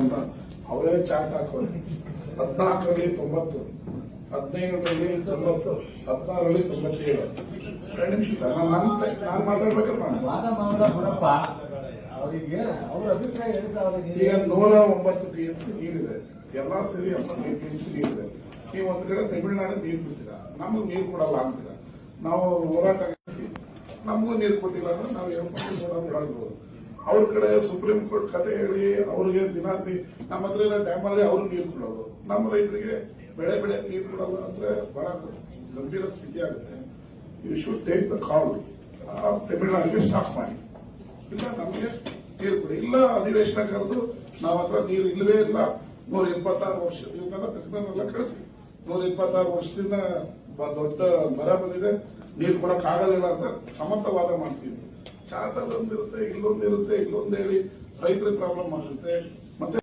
ಅಂತ ಅವರೇ ಚಾಟ್ ಹಾಕೋರು. 14ರಲ್ಲಿ 90, 15ರಲ್ಲಿ 90, 16ರಲ್ಲಿ 97. 2 ನಿಮಿಷ ಸರ್, ನಾನು ಮಾತಾಡ್ಬೇಕಲ್ಲ. ಈಗ 109 TMC ನೀರಿದೆ, ಎಲ್ಲಾ ಸೇರಿ 75 TMC ನೀರಿದೆ. ನೀವು ಒಂದ್ ಕಡೆ ತಮಿಳುನಾಡು ನೀರು ಬಿಡ್ತೀರಾ, ನಮಗ್ ನೀರು ಕೊಡಲ್ಲ ಅಂತೀರಾ. ನಾವು ಹೋರಾಟ ನಮಗೂ ನೀರು ಕೊಟ್ಟಿಲ್ಲ ಅಂದ್ರೆ ನಾವು ಹೇಳ್ಕೊಂಡು ಓಡಾಡ್ಬೋದು. ಅವ್ರ ಕಡೆ ಸುಪ್ರೀಂ ಕೋರ್ಟ್ ಕತೆ ಹೇಳಿ ಅವ್ರಿಗೆ ದಿನಾದಿ ನಮ್ಮ ಹತ್ರ ಇರೋ ಡ್ಯಾಮಲ್ಲಿ ಅವರು ನೀರು ಕೊಡೋದು, ನಮ್ಮ ರೈತರಿಗೆ ಬೆಳೆ ನೀರು ಕೊಡೋದು ಅಂದ್ರೆ ಬಹಳ ಗಂಭೀರ ಸ್ಥಿತಿ ಆಗುತ್ತೆ. You should take the call. ತಮಿಳುನಾಡಿಗೆ ಸ್ಟಾಪ್ ಮಾಡಿ, ಇಲ್ಲ ನಮಗೆ ನೀರು ಕೊಡಿ, ಇಲ್ಲ ಅಧಿವೇಶನ ಕರೆದು ನಾವ್ ಹತ್ರ ನೀರು ಇಲ್ಲವೇ ಇಲ್ಲ. 126 ವರ್ಷ ಇವನ್ನೆಲ್ಲ ತಜ್ಞರನ್ನೆಲ್ಲ ಕಳಿಸಿ. 126 ವರ್ಷದಿಂದ ದೊಡ್ಡ ಬರ ಬಂದಿದೆ, ನೀರು ಕೊಡಕ್ ಆಗಲಿಲ್ಲ ಅಂತ ಸಮರ್ಥವಾದ ಮಾಡ್ತೀವಿ. ಚಾರ್ಟರ್ ಒಂದಿರುತ್ತೆ, ಇಲ್ಲೊಂದಿರುತ್ತೆ, ಇಲ್ಲೊಂದು ಹೇಳಿ ರೈತರಿಗೆ ಪ್ರಾಬ್ಲಮ್ ಆಗುತ್ತೆ. ಮತ್ತೆ